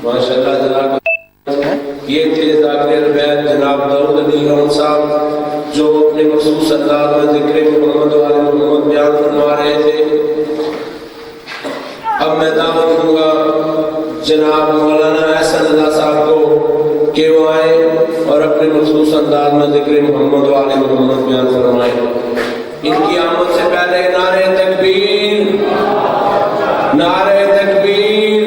ماشاءاللہ جناب یہ تھے ذاکر بیت جناب داؤد علی گون صاحب جو اپنے مخصوص انداز میں ذکر محمد و آل محمد بیان فرما رہے تھے۔ اب میں دعوت دوں گا جناب مولانا احسن اللہ صاحب کو کہ وہ آئے اور اپنے مخصوص انداز میں ذکر محمد و آل محمد بیان فرمائیں۔ ان کی آمد سے پہلے نعرہ تکبیر، نعرہ تکبیر،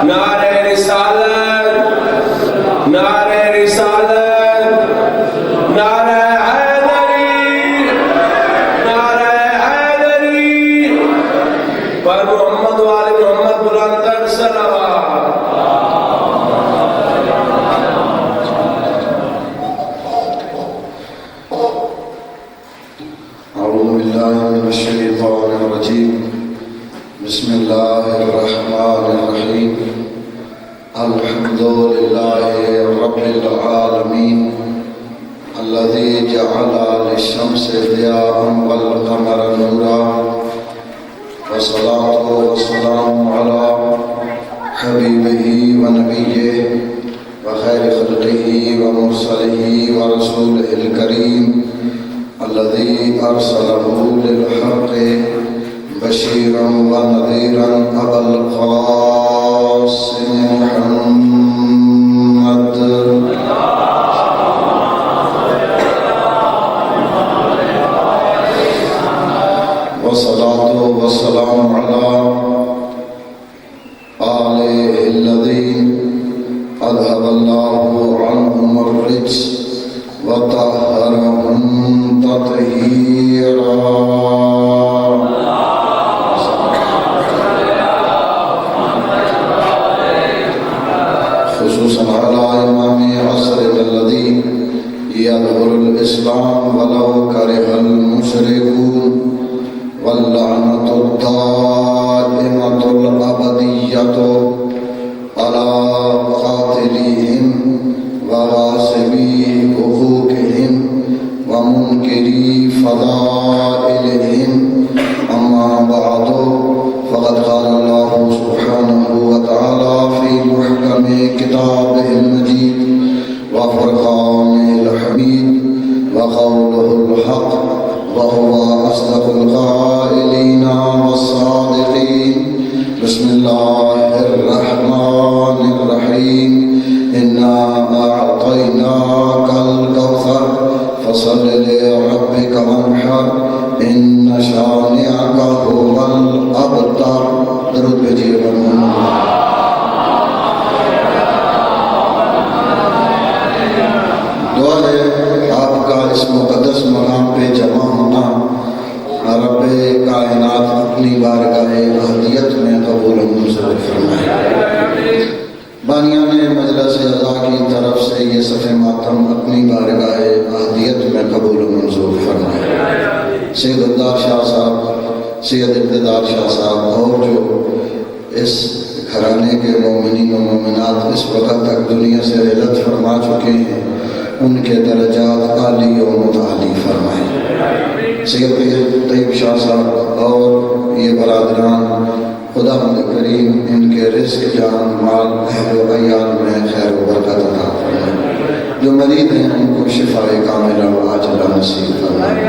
نعرہ رسالت، نعرہ رسالت، نعرہ حیدری، نعرہ حیدری، پر محمد و آل محمد بلند صلوات۔ اعوذ باللہ من الشیطان الرجیم، بسم اللہ الرحمن الرحیم، الحمد للہ رب العالمین الذي جعل للشمس ضياء والقمر نورا، والصلاة والسلام على حبیبہ ونبیہ وخیر خلقہ ومرسلہ ورسولہ الکریم الذي أرسله للحق بشيرا ونذيرا أبا القاسم محمد والصلاة والسلام على آله الذين أذهب الله عنهم الرجس وطهرهم تطهيرا، خصوصا على إمام عصرنا الذي يظهر الإسلام ولو كره المشركون، واللعنة الدائمة الأبدية على قاتليهم وغاصبي حقوقهم ومنكري فضائلهم، أما بعد فقد قال الله سبحانه وتعالى في محكم كتابه المجيد وفرقانه الحميد وقوله الحق وهو أصدق القائلين والصادقين، بسم الله الرحمن الرحيم، إنا أعطيناك الكوثر فصل لربك وانحر إن شانئك هو الأبتر۔ درود بھیجیے دعا ہے آپ کا اس مقدس مقام پہ جمع ہونا رب کائنات اپنی بارگاہ احدیت میں قبول و منظور فرمائے۔ بانیان مجلس اعضاء کی طرف سے یہ صفحہ ماتم اپنی بارگاہ احدیت میں قبول و منظور فرمائے۔ سید الدار شاہ صاحب، سید اقتدار شاہ صاحب اور جو اس گھرانے کے مومنین و مومنات اس وقت تک دنیا سے رحلت فرما چکے ہیں، ان کے درجات عالی و متعالی فرمائے۔ سید طیب شاہ صاحب اور یہ برادران، خدا مند کریم ان کے رزق، جان، مال، اہل و عیال میں خیر و برکت عطا فرمائے۔ جو مریض ہیں ان کو شفاء کاملہ و عاجلہ نصیب فرمائے۔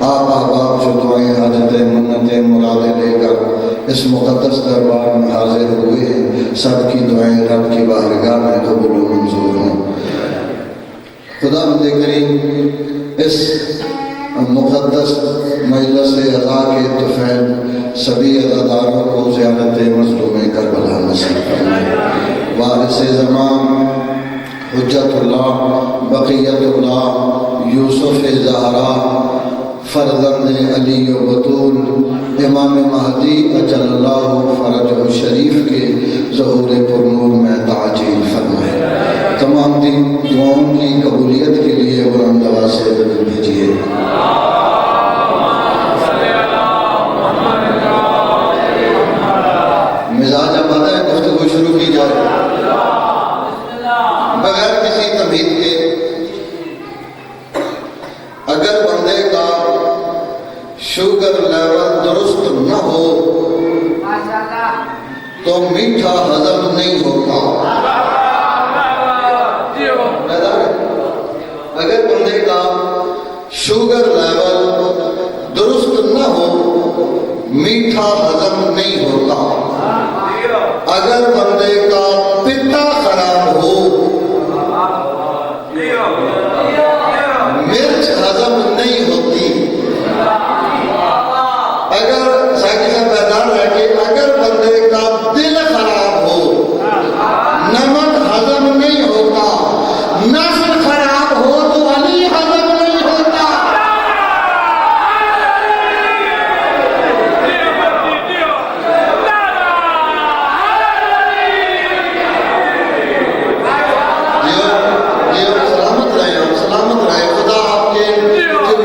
آپ احباب جو دعائیں، حاجتیں، منتیں، مرادیں لے کر اس مقدس دربار میں حاضر ہوئے ہیں، سب کی دعائیں رب کی بارگاہ میں قبول و منظور ہوں۔ خدا مند کریم اس مقدس مجلس اعضاء کے طفیل سبھی عزاداروں کو زیارت مظلوم کربلا نصیب فرمائے۔ وارث زمان حجت اللہ، بقیت اللہ، یوسف زہرا، فرزند علی و بطول، امام مہدی اجل اللہ فرجہ شریف کے ظہور پر نور میں تعجیل فرمائے۔ تمام دعاؤں کی قبولیت کے لیے بلند آواز سے درود بھیجیے۔ مزاج اب آتا ہے، گفتگو شروع کی جائے بغیر کسی تمہید کے۔ شوگر لیول درست نہ ہو تو میٹھا ہضم نہیں ہوتا. اگر بندے کا شوگر لیول درست نہ ہو میٹھا ہضم نہیں ہوتا. اگر بندے کا پتا خراب ہو مرچ ہضم نہیں ہوتی. اگر سائنس سے بیدار ہے کہ اگر بندے کا دل خراب ہو نمک ہضم نہیں ہوتا. نسل خراب ہو تو علی ہضم نہیں ہوتا. سلامت رہے خدا آپ کے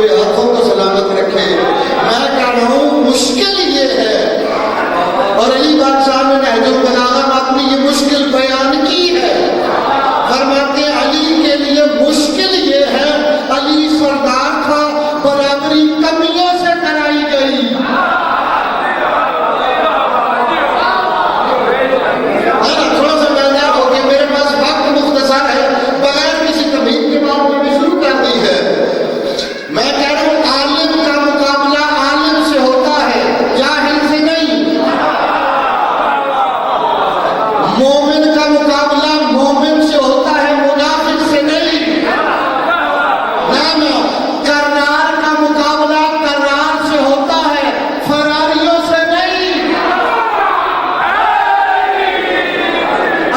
ہاتھوں کو سلامت رکھے. میں کہہ رہا ہوں مشکل یہ ہے اور علی بادشاہ نے نہج البلاغہ میں اپنی یہ مشکل بیان کی ہے. فرماتے ہیں علی کے لیے مشکل یہ ہے علی سردار تھا برابری کمیوں سے کرائی گئی. تھوڑا سا بیان ہو کہ میرے پاس وقت مختصر ہے بغیر کسی تمہید کے بعد میں نے شروع کر دی ہے. میں کہہ رہا ہوں عالم کا مقابلہ عالم سے ہوتا ہے جاہل سے نہیں. مومن کا مقابلہ مومن سے ہوتا ہے منافق سے نہیں. کرار کا مقابلہ کرار سے ہوتا ہے فراریوں سے نہیں.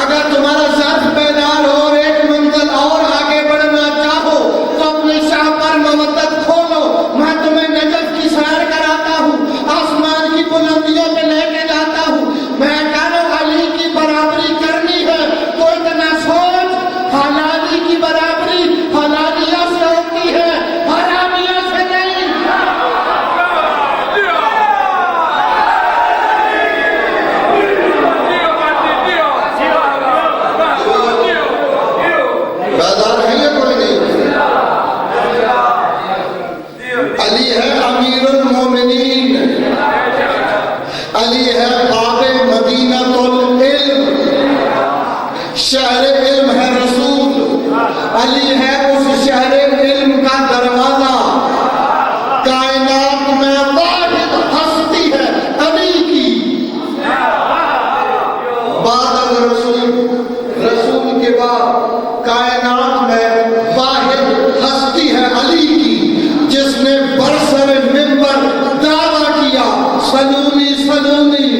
اگر تمہارا ظرف بیدار ہو اور ایک منزل اور آگے بڑھنا چاہو تو اپنے شاہ پر مودت کھولو. میں تمہیں نجف کی سیر کراتا ہوں آسمان کی بلندیوں پہ لے کے جاتا ہوں. میں کہہ رہا ہوں علی کی برابری کرنی ہے تو اتنا سوچ حلالی کی برابری حلالیہ سے ہوتی ہے حرامیہ سے نہیں. بیدار ہے یا کوئی نہیں؟ علی ہے امیر المومنین. علی ہے باب مدینہ العلم. شہر علم ہے رسول. علی ہے اس شہر علم کا دروازہ. کائنات میں واحد ہستی ہے علی کی. بعد رسول کے بعد کائنات میں واحد ہستی ہے علی کی جس نے برسر منبر دعویٰ کیا سلونی سلونی.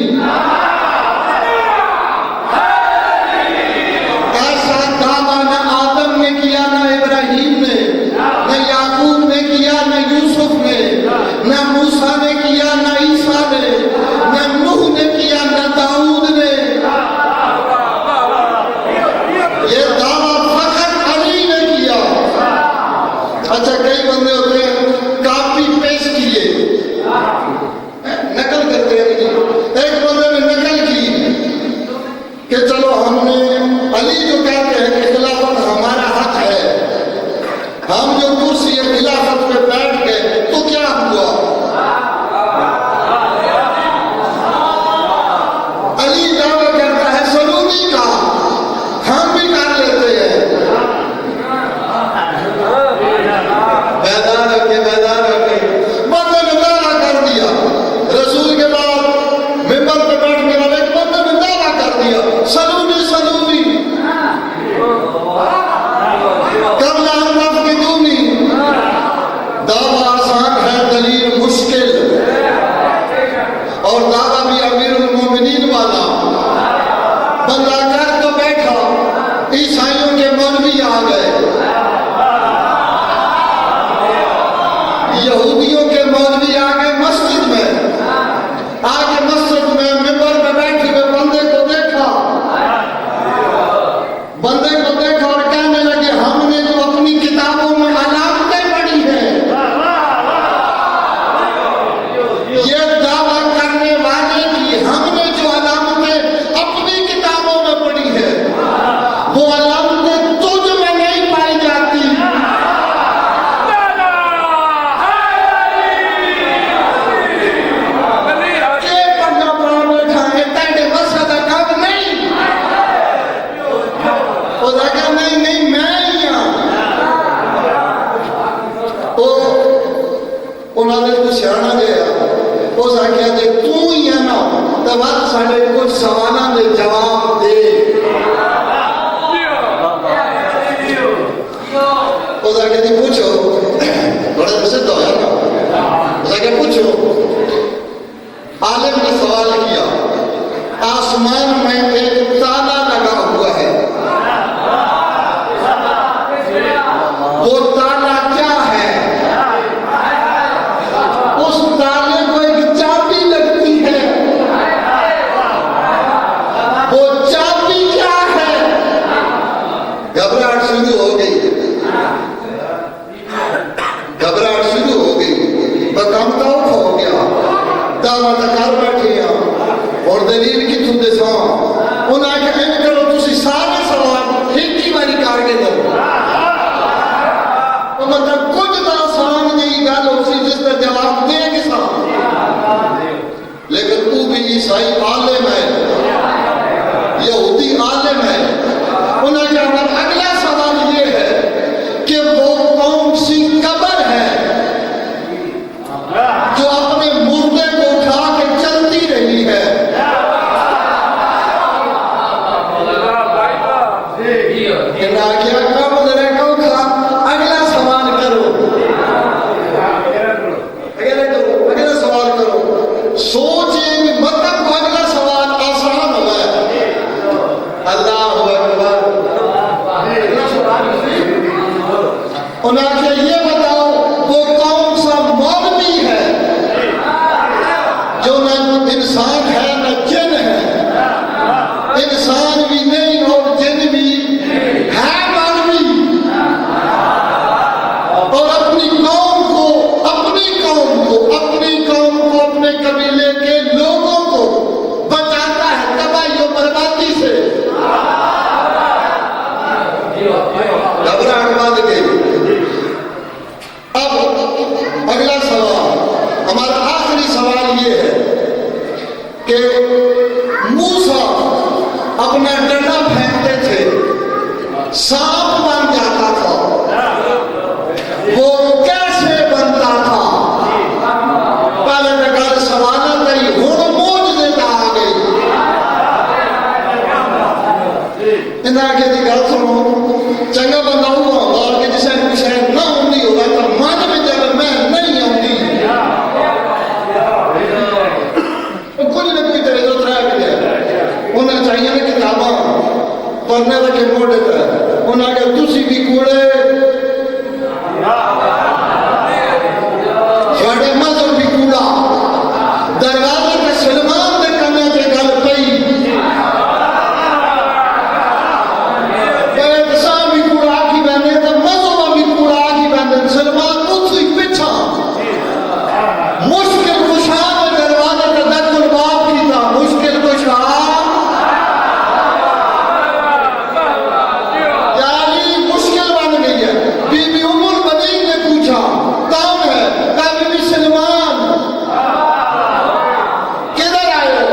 ایسا دعویٰ نہ آدم نے کیا نہ ابراہیم نے. سیاح گیا اس آخیا جی تھی ہے نا تو بس سارے کچھ سوالوں کے جواب دے. اس آخیا جی پوچھو بڑا پسند ہوا نا. اس آخیا پوچھو. عالم نے سوال کیا آسمان میں ایک تالا لگا ہوا ہے وہ تالا کیا ہے؟ اس تالے کو ایک چابی لگتی ہے وہ چابی کیا ہے؟ گھبراہٹ شروع ہو گئی گھبراہٹ شروع ہو گئی بکم تو ہو گیا دعوت کر بیٹھے ہیں اور دلیل کی تم دے ساں انہاں کہ ایم کرو تسی سارے سوال ایک ہی باری کر کے دو مطلب کچھ تو آسان نہیں گل اسی جس کا جواب دے گی سا لیکن وہ بھی عیسائی عالم ہے یہودی عالم ہے. انہوں نے کہا اگلا سوال یہ ہے کہ وہ کون سی قبر ہے جو اپنے مردے کو اٹھا کے چلتی رہی ہے؟ اگلا سوال کرو اگلا سوال کرو. سوچے کہ مطلب کو اگلا سوال آسان ہوا ہے. اللہ اکبر. انہوں نے یہ بتاؤ وہ کون سا مولوی ہے جو نہ انسان ہے نہ جن ہے انسان بھی نہیں اور جن بھی ہے مولوی اور اپنی قوم کو اپنے قبیلے کے لوگوں کو بچاتا ہے تباہی و بربادی سے. گھبراہٹ بند گئی. اب اگلا سوال ہمارا آخری سوال یہ ہے کہ موسیٰ اپنا ڈنڈا پھینکتے تھے سانپ بن جاتا تھا وہ کیسے بنتا تھا؟ پہلے نگار سوالہ تھی ہون موجزے تا آ گئی. انہاں کے دی گل سنو چنگا بندہ ہوا اور کہ جسے کچھ ہے نہ ہوندی ہوگا تو مان میں جب میں نہیں ہوندی کچھ نہ کوئی طرح تو رہ گیا. انہیں چاہیے نا کتاباں پڑھنے رکھے موڑے تھا. انہیں کہ تسی بھی کوڑے ساڑھے مذہب بھی کوڑا دروازے کے سلمان دے کرنے کے گل پئی احتسام بھی کوڑا کی بہنے تو مذہب بھی کوڑا کی بہنے. سلمان اتھی پچھا مشکل کشا میں دروازے کا دکھ الباب کی تھا. مشکل کشا یعنی مشکل بن گئی ہے. بی بی ام البنین نے پوچھا کون ہے؟ کہا بی بی سلمان. کدھر آئے ہو؟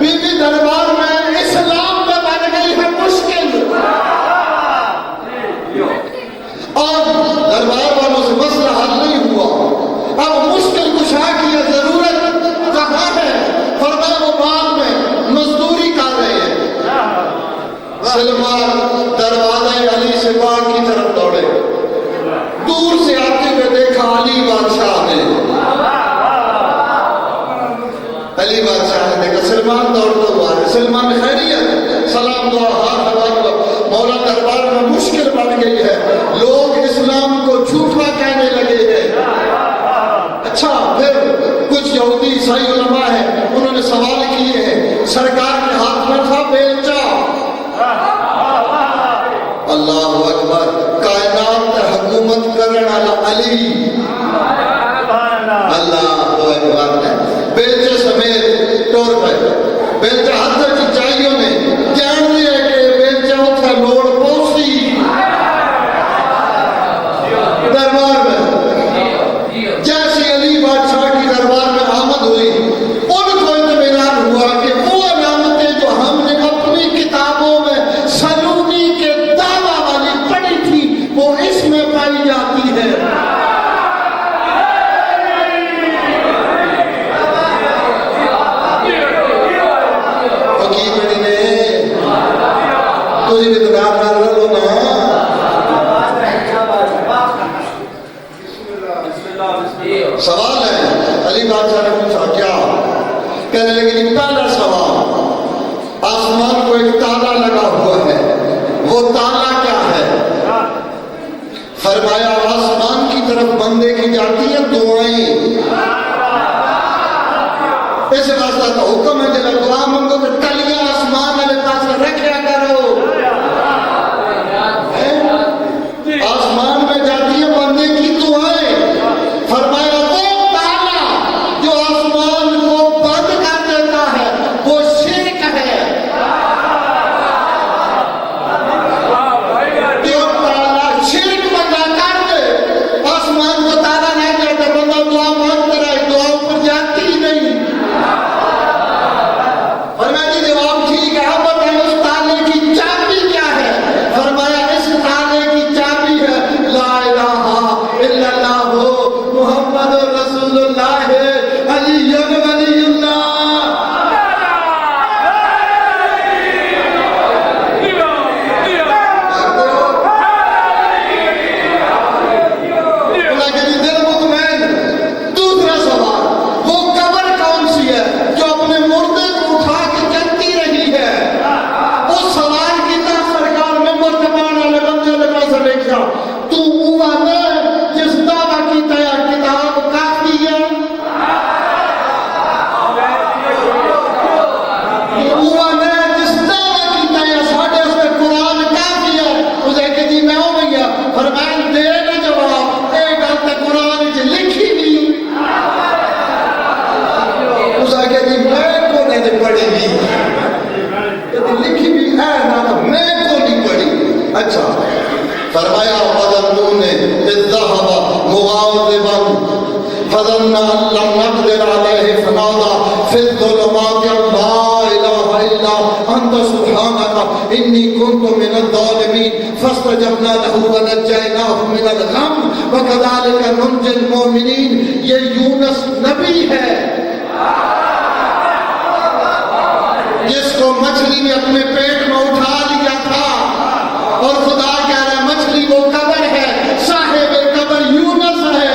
بی بی دربار میں اسلام میں بن گئی ہے مشکل. اور دربار والوں سے مسئلہ حل نہیں ہوا. اب مشکل کشا کی ضرورت کہاں ہے؟ فرمایا وہ بعد میں مزدوری کر رہے ہیں. سلمان دروازہ علی سے باغ کی طرف دوڑے. دور سے آتے ہوئے دیکھا علی بادشاہ نے. علی بادشاہ نے دیکھا سلمان دوڑتا ہوا ہے. سلمان خیریت سلام دعا ہاتھ ہوا مولا دربار میں مشکل بن گئی ہے. لوگ اسلام کو جھوٹا کہنے لگے ہیں. اچھا پھر کچھ یہودی عیسائی علماء ہیں انہوں نے سوال کیے ہیں. سرکار کے ہاتھ میں تھا بیلچا. اللہ اکبر. کائنات حکومت کرنے والا علی اللہ اکبر نے بیلچے سمیت ٹور گئے. بیلچا حضرت کی چاہیوں نے جان لیا کہ بیلچا اتھا لوڑ پوسی دربار میں. جیسے علی بادشاہ کی دربار میں آمد ہوئی ان کو اطمینان ہوا کہ وہ علامتیں جو ہم نے اپنی کتابوں میں سلونی کے دعویٰ والی پڑھی تھی وہ اس میں پائی جاتی ہے. بندے کی جاتی ہیں دعائیں. اس واسطے تو حکم ہے جب دعا منگو تو تلیاں آسمان والے پاس رکھیا کرو. آسمان میں جاتی ہیں بندے کی دعائیں. فرمایا وہ تالا جو آسمان کو بند کر دیتا ہے وہ شرک ہے. جو تالا شرک بندہ کر دے آسمان کو تالا نہ کرتے بندہ دعا مانگتا رہے دعا اوپر جاتی ہی نہیں. فرمایا جی جواب ٹھیک ہے اب بتائیں اس تالے کی چابی کیا ہے. فرمایا اس تالے کی چابی ہے لا الہ الا اللہ محمد رسول اللہ علی ولی اللہ. دل مطمئن. دوسرا سوال وہ قبر کون سی ہے جو اپنے مردے کو اٹھا کے چلتی رہی ہے. اس سوال کی طرف سرکار میں مرتبان والے بندے نے پاس دیکھا تو ہوا میں جس دعویٰ کی تیا کتاب کافی ہے. ہوا میں جس دعویٰ کی تیا ساڑھے اس میں قرآن کافی ہے. اسے کہ جی میں ہوں گیا فرمائن دے نہ جواب اے گلتے قرآن جو لکھی بھی. اسے کہ جی میں کو نہیں پڑھی بھی لکھی بھی ہے نا میں کو نہیں پڑھی. اچھا فرمایا وَذَنُّونِ إِذْ ذَهَبَ مُغَاضِبًا فَظَنَّ أَن لَّن نَّقْدِرَ عَلَيْهِ فَنَادَىٰ فِي الظُّلُمَاتِ أَن لَّا إِلَٰهَ إِلَّا أَنتَ سُبْحَانَكَ إِنِّي كُنتُ مِنَ الظَّالِمِينَ فَاسْتَجَبْنَا لَهُ وَنَجَّيْنَاهُ مِنَ الْغَمِّ وَكَذَٰلِكَ نُنجِي الْمُؤْمِنِينَ. یہ یونس نبی ہے جس کو مچھلی نے اپنے پیٹ میں اٹھا لیا تھا اور خدا کہہ رہا ہے مچھلی وہ قبر ہے صاحب قبر یونس ہے.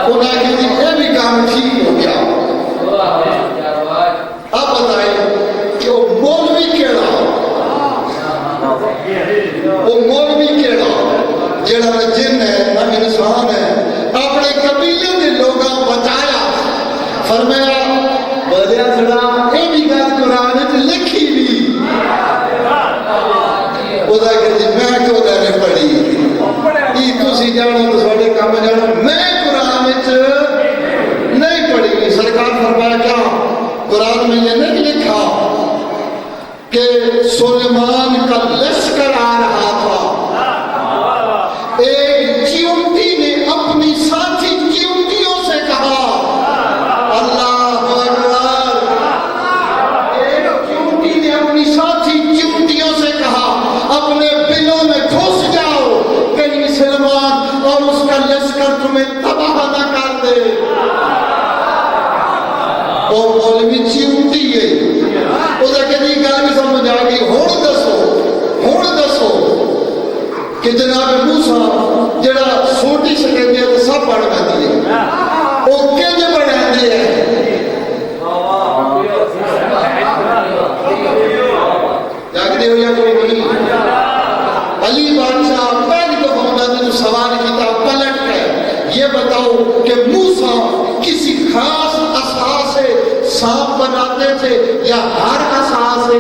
خدا کے دن یہ بھی کام ٹھیک ہو گیا. اب بتائیں کہ وہ مولوی کیڑا جڑا نہ جن ہے نہ انسان ہے اپنے قبیلے کے لوگاں بچایا. فرمایا بولیا تھوڑا یہ بھی گل قرآن وچ لکھی بھی. خدا کہ جی میں کیوں نہیں پڑھی یہ تسی جانو تو ساڈے کام جانو میں قرآن وچ نہیں پڑھی. سرکار فرمایا کیا قرآن میں یہ نہیں لکھا کہ سلیمان کا لشکر آ رہا تھا ایک چیونٹی نے اپنی ساتھی چیونٹیوں سے کہا اللہ اکبر. ایک چیونٹی نے اپنی ساتھی چیونٹیوں سے کہا اپنے بلوں میں گھس جاؤ کہیں سلیمان اور اس کا لشکر تمہیں تباہ نہ کر دے. وہ مولوی چیونٹی ہے اسے کہنی گل بھی سمجھ آ گئی. ہن دسو کہ جناب موسیٰ جڑا سوٹی سکندے تو سب پڑھ گئی ہے وہ کنج پڑھاندے ہیں. جاگدے ہو یا کوئی نہیں. علی بادشاہ پہلی دفعہ انہوں نے سوال کیا پلٹ کر یہ بتاؤ کہ موسیٰ کسی خاص عصا سے سانپ بناتے تھے یا ہر عصا سے؟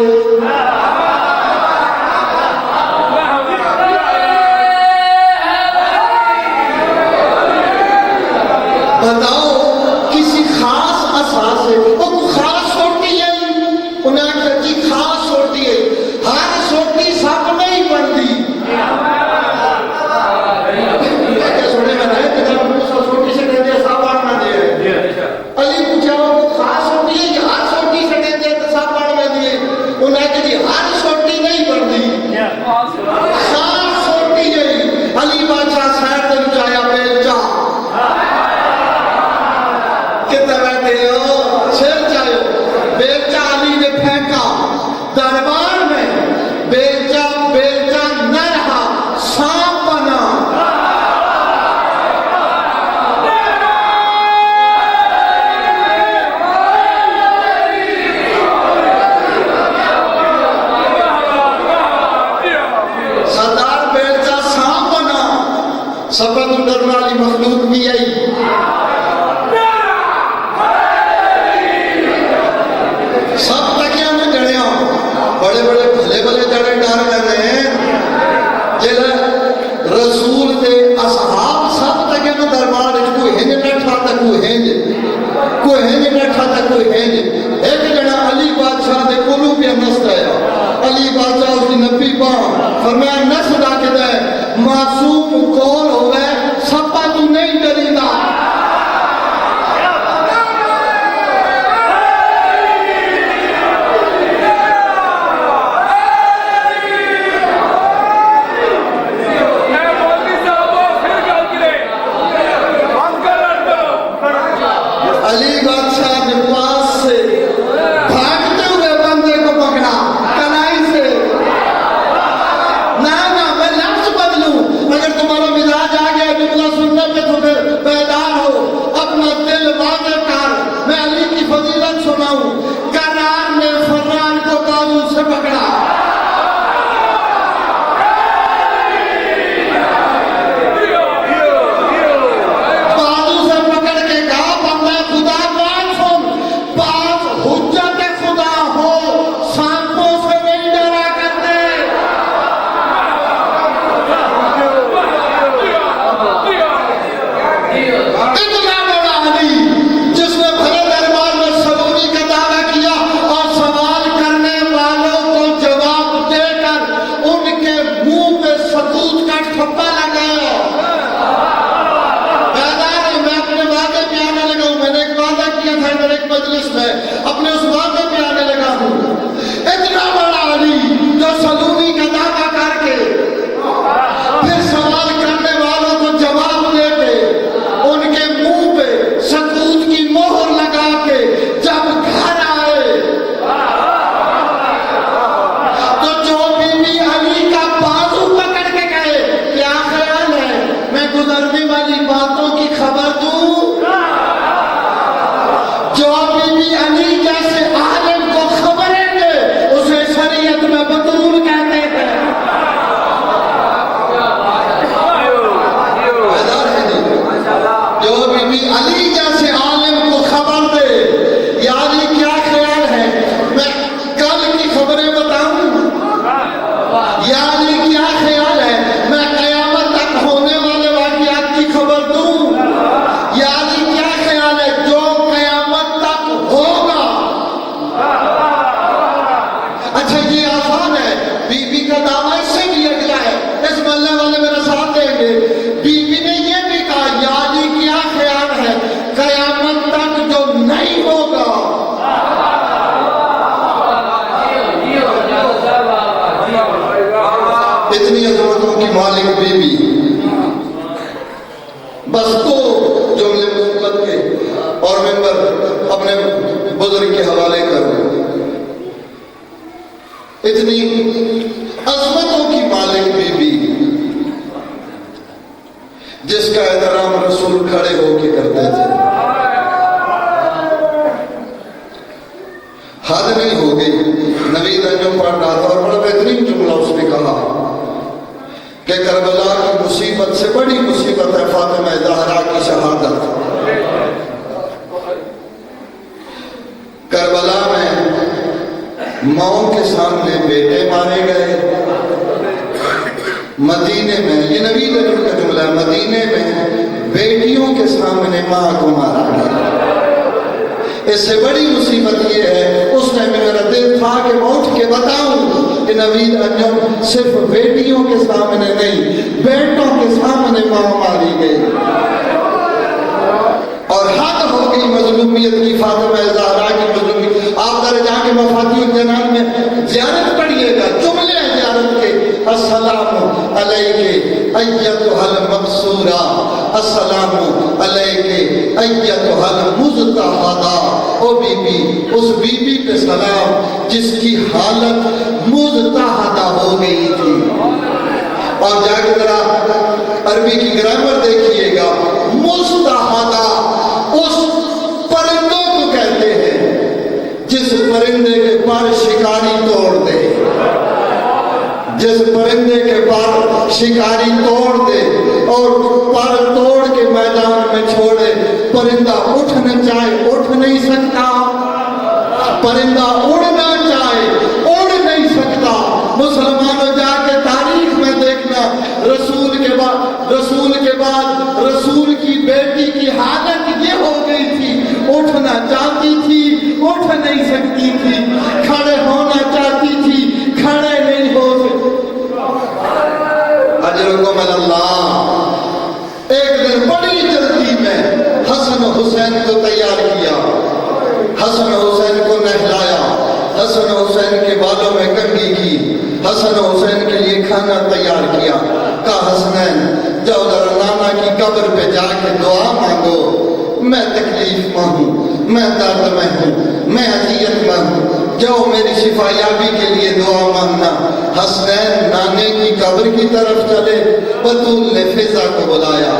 بتاؤ کسی خاص عصا سے. وہ خاص ہوتی ہے انہیں کہا جی خاص ہوتی ہے. ہر سوٹی سب نہیں بنتی. سونے میں رہے کہ جب سوٹی سے کہتے ہیں سب بڑھنا دے. علی پوچھا وہ خاص ہوتی ہے یا ہر سوٹی سے کہتے ہیں سب بڑھنا دے. انہیں کہا جی تو ڈرنے والی مخلوق بھی آئی. سب تکیاں میں جڑے ہوں بڑے بڑے بھلے بھلے جڑے ڈر گئے ہیں جلے رسول دے اصحاب سب تکیاں میں دربار کوئی ہنج بیٹھا تھا کوئی ہنج بیٹھا تھا کوئی ہنج. ایک جڑا علی بادشاہ دے کولو پہ نسل ہے. علی بادشاہ اس کی نبی باں فرمایا نسل دا کے دے معصوم کول ہوئے سپا تو نہیں ڈرینا. علی بادشاہ کے پاس سے بھاگتے ہوئے بندے کو پکڑا کلائی سے. نہ میں لفظ بدلوں اگر تمہارا مزاج آ گیا جملہ سننے پہ تو پھر بیدار ہو. اپنا دل واضح کر. میں علی کی فضیلت سناؤں. کرار نے فران کو بازو سے پکڑا. اپنے اس وعدے پہ آنے لگا ہوں. اتنا بڑا علی جو سلومی کا دعویٰ کر کے پھر سوال کرنے والوں کو جواب دے کے ان کے منہ پہ سکوت کی مہر لگا کے جب گھر آئے تو جو بی بی علی کا بازو پکڑ کے گئے کیا خیال ہے میں گزرنے والی باتوں کی خبر دوں. جو بی بی علی جیسے عالم کو خبریں دے اسے شریعت میں بطول کہتے ہیں. جو بی بی علی جیسے عالم کو خبر دے یا علی کیا خیال ہے میں کل کی خبریں بتاؤں یا علی کیا خیال ہے میں قیامت تک ہونے والے واقعات کی خبر دوں یا علی کیا خیال ہے جو قیامت تک ہوگا. اچھا یہ آسان ہے. بی بی کا دعویٰ اس سے بھی اگلا ہے. اس محلے والے میرا ساتھ دیں گے. بی بی نے یہ بھی کہا یا علی کیا خیال ہے قیامت تک جو نہیں ہوگا. اتنی عظمتوں کی مالک بی بی. بس دو جملے مثبت کے اور ممبر اپنے بزرگ کے حوالے کروں. اتنی عظمتوں کی مالک بی بی جس کا احترام رسول کھڑے ہو کے کرتے تھے. حد نہیں ہو گئی. نوید انجم پڑھ رہا تھا اور بڑا بہترین جملہ اس نے کہا کہ کربلا کی مصیبت سے بڑی مصیبت ہے فاطمہ زہرا کی شہادت. کربلا میں ماؤں کے سامنے بیٹے مارے گئے. مدینے میں یہ نبی رجل کا جملہ ہے. مدینے میں بیٹیوں کے سامنے ماں کو مارا گیا. اس سے بڑی مصیبت یہ ہے اس ٹائم میں میرا دل تھا کہ میں اٹھ کے بتاؤں کہ نوید انجم صرف بیٹیوں کے سامنے نہیں بیٹوں کے سامنے ماں ماری گئی اور حد ہو گئی مظلومیت کی. فاطمہ زہرا کی مظلومیت. آپ ذرا جا کے مفاتیح الجنان میں زیارت پڑھیے گا. جملے ہیں زیارت کے. السلام علیک ایتھا المقصورہ السلام علیک ایتھا المزدہدہ. او بی بی اس بی بی پہ سلام جس کی حالت مزدہدہ ہو گئی تھی. اور جا کے ذرا عربی کی گرامر دیکھیے گا. مزدہدہ اس پرندوں کو کہتے ہیں جس پرندے کے پر شکاری توڑ دے. جس پرندے کے پر شکاری توڑ دے اور پر توڑ کے میدان میں چھوڑے، پرندہ اٹھنا چاہے اٹھ نہیں سکتا، پرندہ اڑنا چاہے اڑ نہیں سکتا۔ مسلمانوں جا کے تاریخ میں دیکھنا، رسول کے بعد رسول کی بیٹی کی حالت یہ ہو گئی تھی، اٹھنا چاہتی تھی اٹھ نہیں سکتی تھی، کھڑے ہونا چاہتی تھی کھڑے نہیں ہو سکتی۔ اجرکم اللہ۔ ایک دن بڑی جلدی میں حسن حسین کو تیار کیا، حسن حسین کو نہلایا، حسن حسین کے بالوں میں کنگھی کی، حسن حسین کے لیے کھانا تیار کیا، کہا حسنین جاؤ ذرا نانا کی قبر پہ جا کے دعا مانگو، میں تکلیف میں ہوں، میں درد میں ہوں، میں اذیت میں ہوں، جاؤ میری شفا یابی کے لیے دعا مانگنا۔ حسنین نانے کی قبر کی طرف چلے، بطول نے فضا کو بلایا،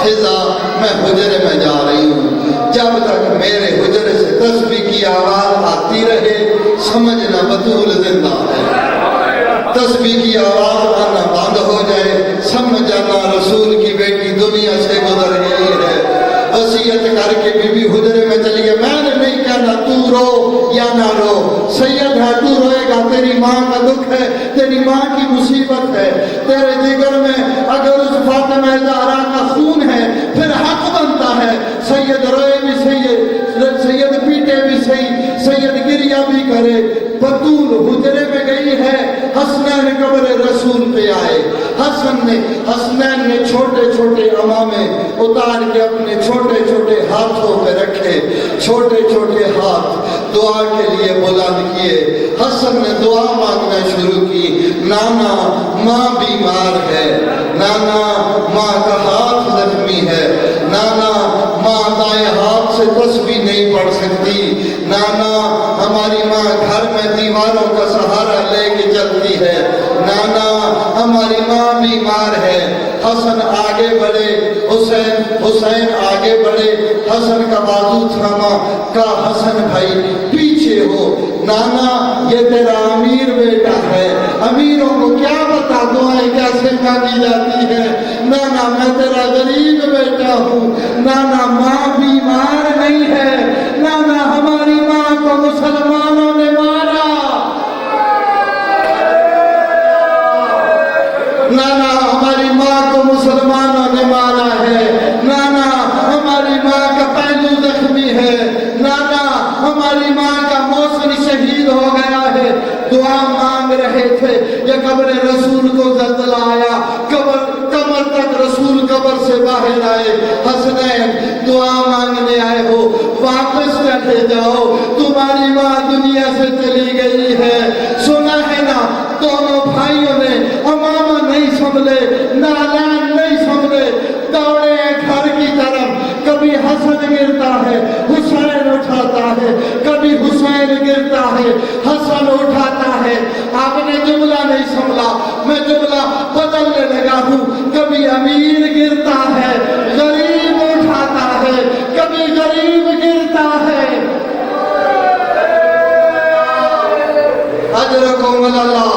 فضا میں حجرے میں جا رہی ہوں، جب تک میرے حجرے سے تسبیح کی آواز آتی رہے سمجھنا بطول زندہ ہے، تسبیح کی آواز آنا بند ہو جائے سمجھ جانا رسول کی بیٹی دنیا سے گزر گئی ہے۔ وصیت کر کے بی بی حجرے میں چلی گئی، میں نے نہیں کہنا تو رو یا نہ رو، سید ہے تو روئے گا، تیری ماں کا دکھ ہے، تیری ماں کی مصیبت ہے، تیرے جگر میں اگر اس فاطمہ زہرا کا خون ہے پھر حق بنتا ہے، سید روئے بھی سید پیٹے بھی صحیح، سید گریہ بھی کرے۔ بطول حجرے میں گئی ہے، حسنین قبر رسول پہ آئے، حسنین نے چھوٹے چھوٹے امامے اتار کے اپنے چھوٹے چھوٹے ہاتھوں پہ رکھے، چھوٹے چھوٹے ہاتھ دعا کے لیے بلند کیے۔ حسن نے دعا مانگنا شروع کی، نانا ماں بیمار ہے، نانا ماں کا ہاتھ زخمی ہے، نانا ماں دائیں ہاتھ سے تسبیح نہیں پڑھ سکتی، نانا ہماری ماں گھر میں دیواروں کا سہارا لے کے چلتی ہے، نانا ہماری ماں بیمار ہے۔ حسن آگے بڑھے، حسین آگے بڑھے، حسن کا بازو تھاما، کہا حسن بھائی پیچھے ہو، نانا یہ تیرا امیر بیٹا ہے، امیروں کو کیا بتا دعائیں کیسے مانگی جاتی ہے، نانا میں تیرا غریب بیٹا ہوں، نانا ماں بیمار نہیں ہے، نانا ہماری ماں کو مسلمانوں نے مارا، نانا ہماری ماں کو مسلمانوں نے مارا ہے، نانا ہماری ماں کا پہلو زخمی ہے، نانا ہماری ماں کا موصل شہید ہو گیا ہے۔ دعا مانگ رہے تھے کہ قبر رسول کو زلزلہ آیا، کمر تک رسول قبر سے باہر آئے۔ حسنین دعا مانگنے آئے ہو، واپس چلے جاؤ، تمہاری ماں دنیا سے چلی گئی ہے۔ سنا ہے نا دونوں بھائیوں نے امامہ نہیں سنبھلے، نالان نہیں سنبھلے، دوڑے گھر کی طرف، کبھی حسن گرتا ہے حسین اٹھاتا ہے، کبھی حسین گرتا ہے حسن اٹھاتا ہے۔ آپ نے جملہ نہیں سنبھلا، میں جملہ بدلنے لگا ہوں، کبھی امیر گرتا ہے غریب اٹھاتا ہے، کبھی غریب گرتا ہے۔ اجرکم اللہ۔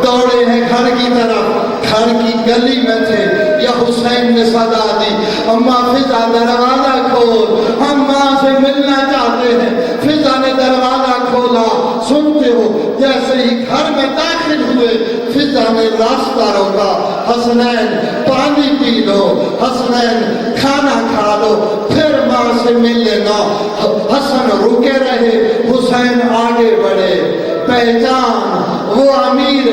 دوڑے ہیں گھر کی طرف، گھر کی گلی میں تھے، یا حسین نے صدا دی، اماں فضا دروازہ کھول، ہم ماں سے ملنا چاہتے ہیں۔ فضا نے دروازہ کھولا، سنتے ہو جیسے ہی گھر میں داخل ہوئے فضا نے راستہ روکا، حسنین پانی پی لو، حسنین کھانا کھا لو، پھر ماں سے مل لینا۔ حسن رکے رہے، حسین آگے بڑھے، پہچان وہ امیر